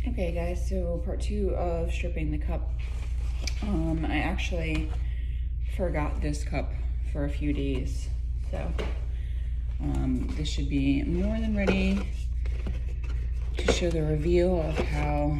Okay guys, so part 2 of stripping the cup. I actually forgot this cup for a few days, so this should be more than ready to show the reveal of how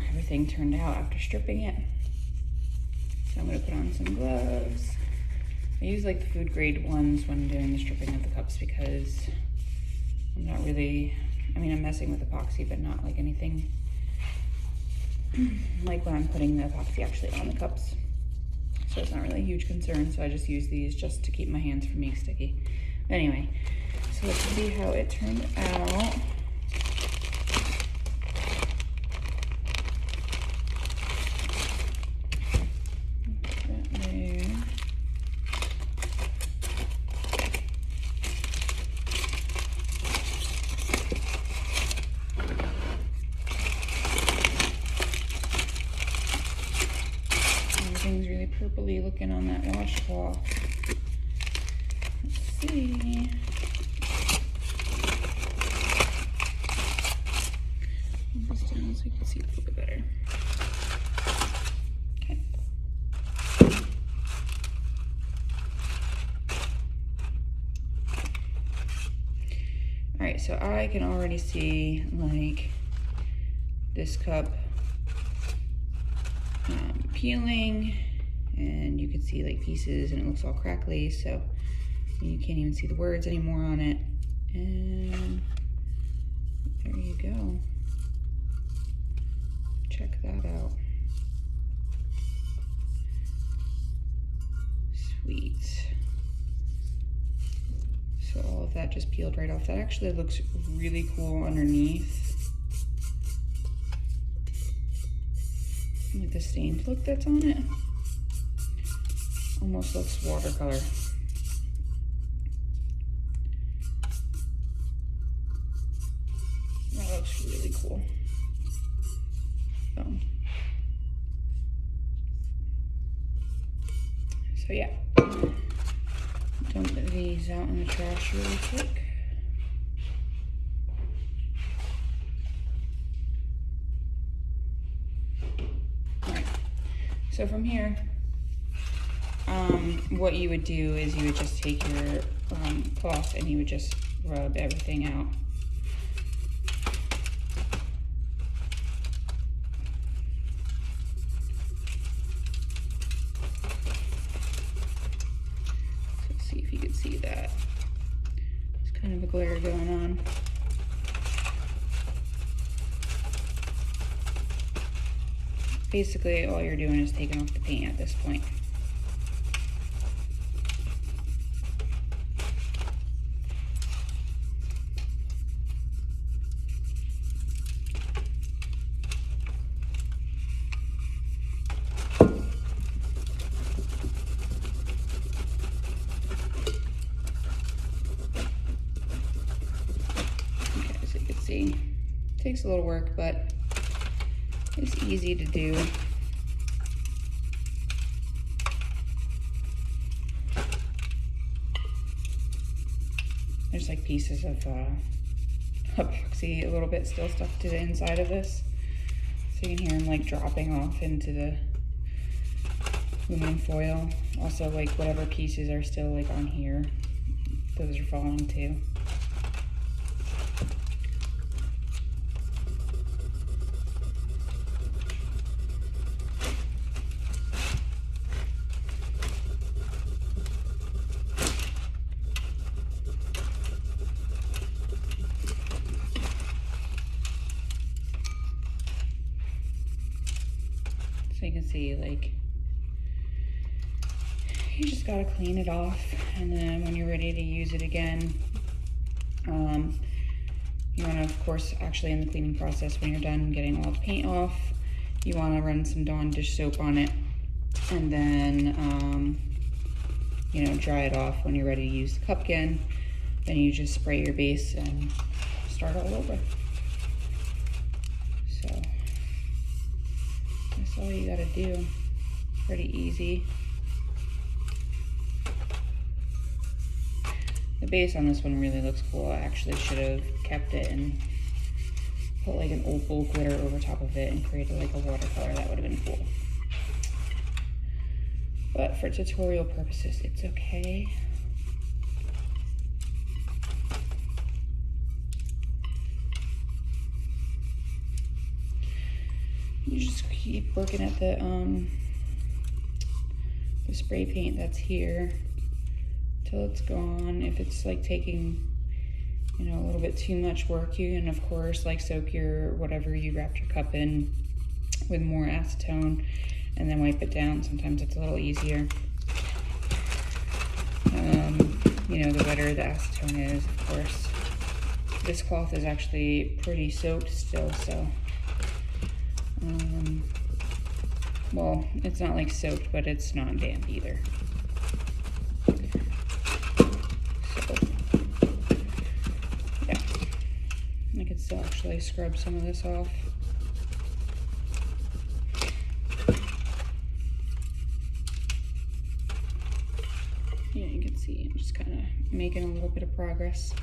everything turned out after stripping it. So I'm going to put on some gloves. I use like the food grade ones when doing the stripping of the cups because I'm not really, I'm messing with epoxy, but not like anything like when I'm putting the epoxy actually on the cups. So it's not really a huge concern, so I just use these just to keep my hands from being sticky. But anyway, so let's see how it turned out. Put that there. Everything's really purpley looking on that washcloth. Let's see. Move this down so you can see it a little bit better. Okay. All right, so I can already see like this cup peeling, and you can see like pieces, and it looks all crackly, so you can't even see the words anymore on it. And there you go. Check that out. Sweet. So all of that just peeled right off. That actually looks really cool underneath. Like the stained look that's on it. Almost looks watercolor. That looks really cool. So yeah. Dump these out in the trash really quick. So from here, what you would do is you would just take your cloth and you would just rub everything out. Let's see if you can see that. There's kind of a glare going on. Basically, all you're doing is taking off the paint at this point. Okay, as you can see, it takes a little work, but it's easy to do. There's like pieces of epoxy a little bit still stuck to the inside of this. So you can hear them like dropping off into the aluminum foil. Also like whatever pieces are still like on here, those are falling too. So you can see, like, you just gotta clean it off, and then when you're ready to use it again, you wanna, of course, actually in the cleaning process, when you're done getting all the paint off, you wanna run some Dawn dish soap on it, and then, you know, dry it off. When you're ready to use the cup again, then you just spray your base and start all over. So that's all you gotta do. Pretty easy. The base on this one really looks cool. I actually should have kept it and put like an opal glitter over top of it and created like a watercolor. That would have been cool. But for tutorial purposes, it's okay. You just keep working at the spray paint that's here till it's gone. If it's like taking, you know, a little bit too much work, you can of course like soak your whatever you wrapped your cup in with more acetone and then wipe it down. Sometimes it's a little easier. You know, the wetter the acetone is, of course. This cloth is actually pretty soaked still, so well, it's not like soaked, but it's not damp either. So, yeah, I could still actually scrub some of this off. Yeah, you can see I'm just kind of making a little bit of progress.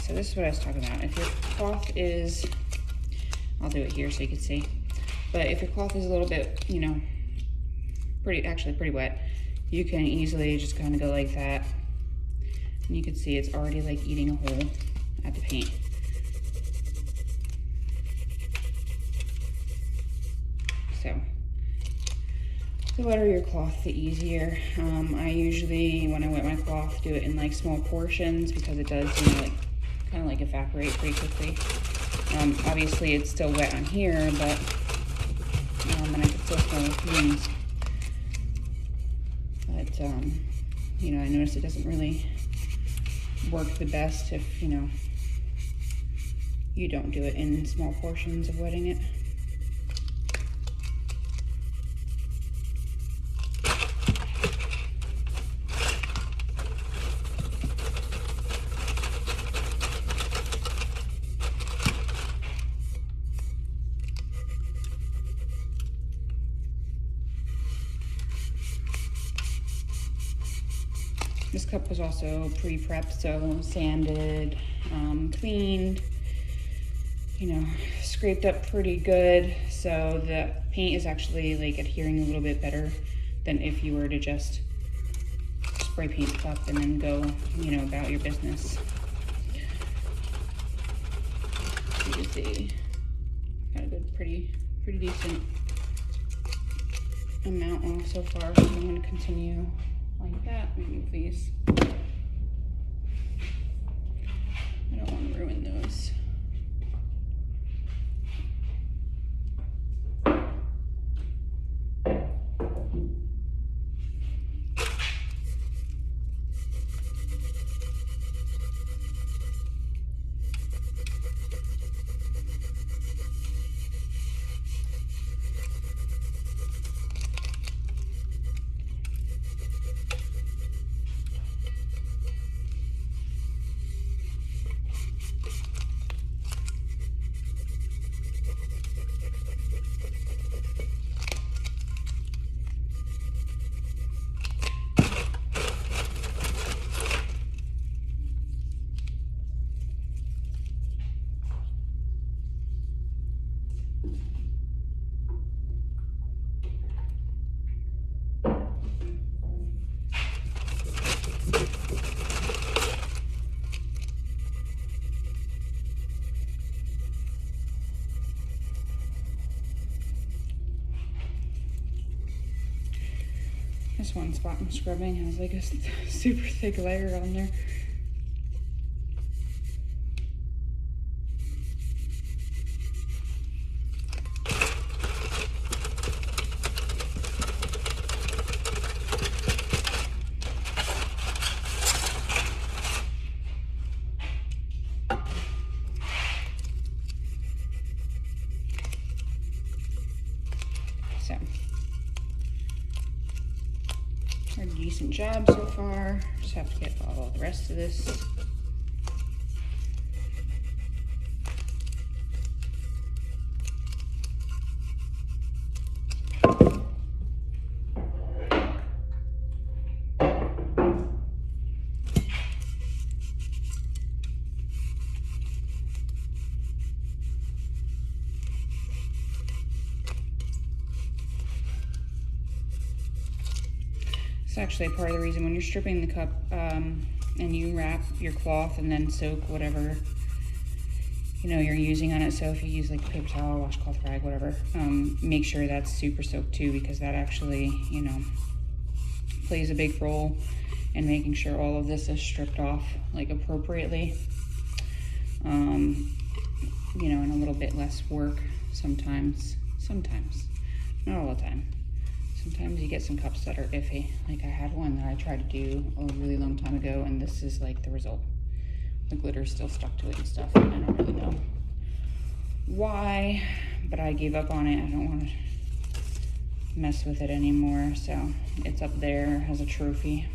So this is what I was talking about. If your cloth is, I'll do it here so you can see, but if your cloth is a little bit, you know, actually pretty wet, you can easily just kind of go like that. And you can see it's already like eating a hole at the paint. So the wetter your cloth, the easier. I usually, when I wet my cloth, do it in like small portions because it does, you know, like kind of like evaporate pretty quickly. Obviously it's still wet on here, but and I can still smell the fumes. But you know, I noticed it doesn't really work the best if, you know, you don't do it in small portions of wetting it. This cup was also pre-prepped, so sanded, cleaned, you know, scraped up pretty good. So the paint is actually like adhering a little bit better than if you were to just spray paint the cup and then go, you know, about your business. You can see, got a good, pretty decent amount on so far. So I'm going to continue like that. Let me move these. I don't want to ruin those. This one spot I'm scrubbing has like a super thick layer on there. So, a decent job so far. Just have to get all the rest of this. It's actually part of the reason when you're stripping the cup and you wrap your cloth and then soak whatever you're using on it. So if you use like a paper towel, washcloth rag, whatever, make sure that's super soaked too, because that actually plays a big role in making sure all of this is stripped off like appropriately. And a little bit less work sometimes, not all the time. Sometimes you get some cups that are iffy. Like I had one that I tried to do a really long time ago, and this is like the result. The glitter's still stuck to it and stuff. And I don't really know why, but I gave up on it. I don't want to mess with it anymore. So it's up there as a trophy.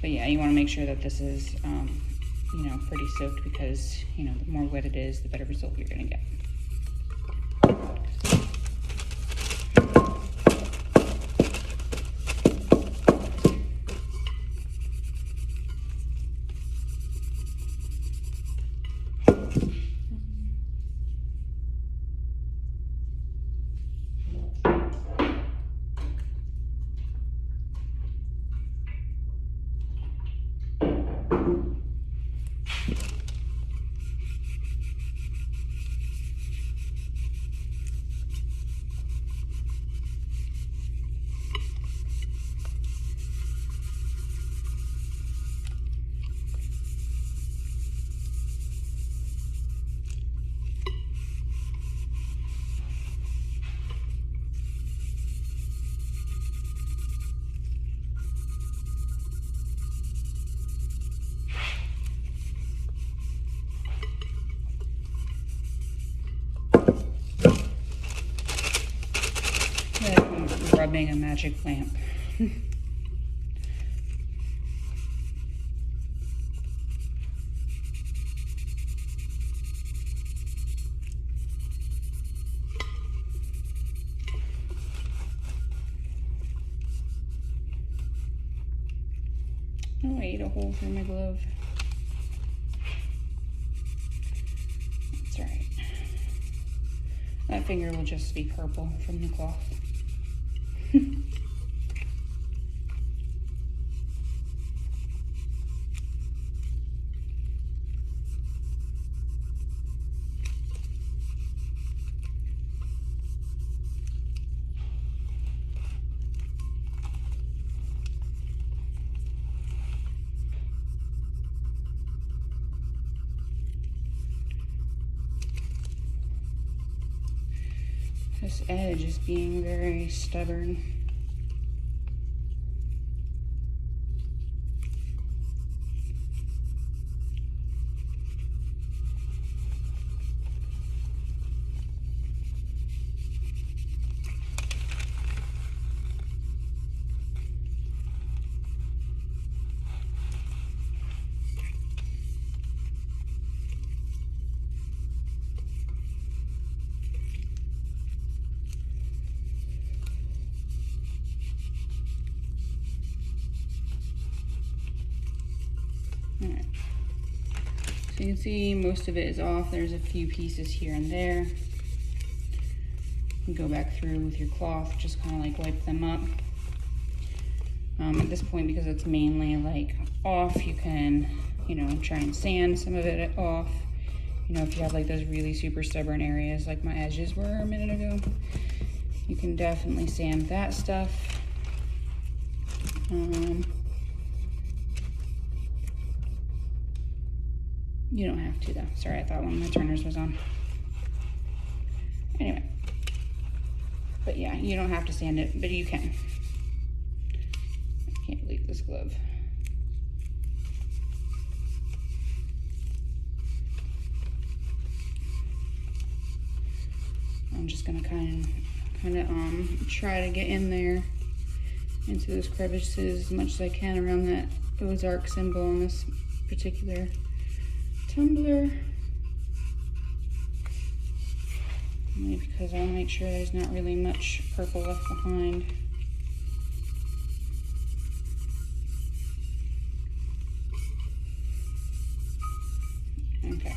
But yeah, you want to make sure that this is, pretty soaked, because, the more wet it is, the better result you're going to get. Rubbing a magic lamp. Oh, I ate a hole through my glove. That's all right. That finger will just be purple from the cloth. This edge is being very stubborn. Alright, so you can see most of it is off. There's a few pieces here and there. You can go back through with your cloth, just kind of like wipe them up. At this point, because it's mainly like off, you can, try and sand some of it off. If you have like those really super stubborn areas like my edges were a minute ago, You can definitely sand that stuff. You don't have to though. Sorry, I thought one of my turners was on. Anyway. But yeah, you don't have to sand it, but you can. I can't believe this glove. I'm just gonna kind of try to get in there into those crevices as much as I can around that Ozark symbol on this particular tumbler. Only because I want to make sure there's not really much purple left behind. Okay.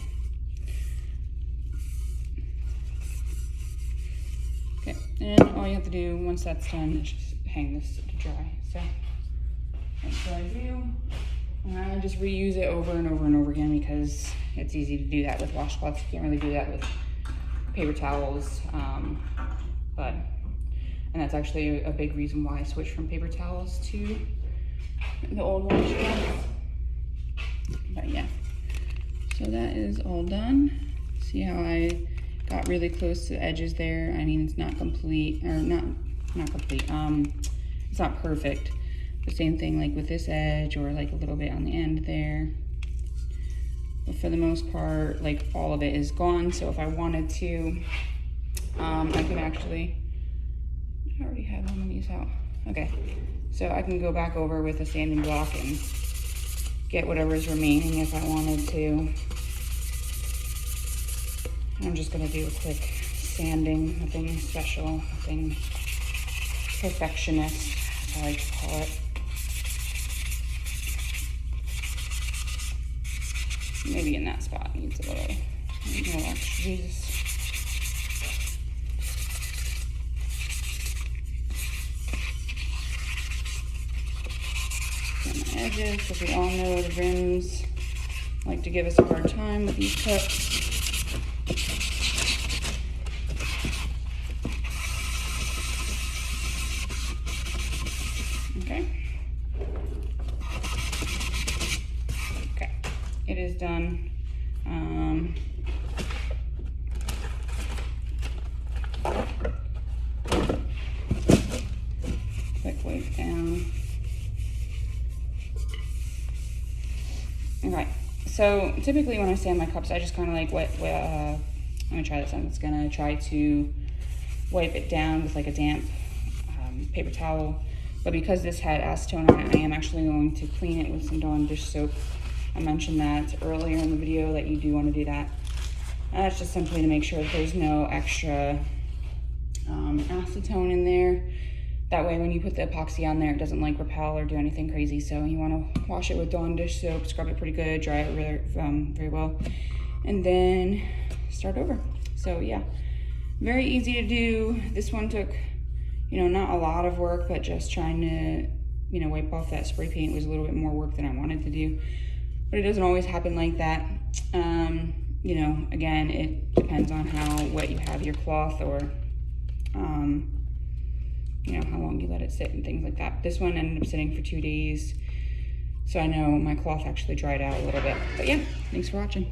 Okay, and all you have to do once that's done is just hang this to dry. So that's what I do. And I just reuse it over and over and over again because it's easy to do that with washcloths. You can't really do that with paper towels. And that's actually a big reason why I switched from paper towels to the old washcloths. But yeah, so that is all done. See how I got really close to the edges there? I mean, it's not complete, or not complete. It's not perfect. The same thing like with this edge or like a little bit on the end there. But for the most part, like all of it is gone. So if I wanted to, I can actually, I already have one of these out. Okay, so I can go back over with a sanding block and get whatever is remaining if I wanted to. I'm just gonna do a quick sanding, nothing special, nothing perfectionist, as I like to call it. Maybe in that spot needs a little more extra Jesus. And my edges, because we all know the rims like to give us a hard time with these cups. Okay. Okay, it is done. Quick wipe down. Okay, so typically when I sand my cups, I just kind of like let me try this. I'm just gonna try to wipe it down with like a damp paper towel. But because this had acetone on it, I am actually going to clean it with some Dawn dish soap. I mentioned that earlier in the video that you do want to do that. And that's just simply to make sure that there's no extra acetone in there. That way when you put the epoxy on there, it doesn't like repel or do anything crazy. So you want to wash it with Dawn dish soap, scrub it pretty good, dry it really, very well, and then start over. So yeah, very easy to do. This one took, you know, not a lot of work, but just trying to, you know, wipe off that spray paint was a little bit more work than I wanted to do. But it doesn't always happen like that. You know, again, it depends on how wet you have your cloth or, you know, how long you let it sit and things like that. This one ended up sitting for 2 days. So I know my cloth actually dried out a little bit. But yeah, thanks for watching.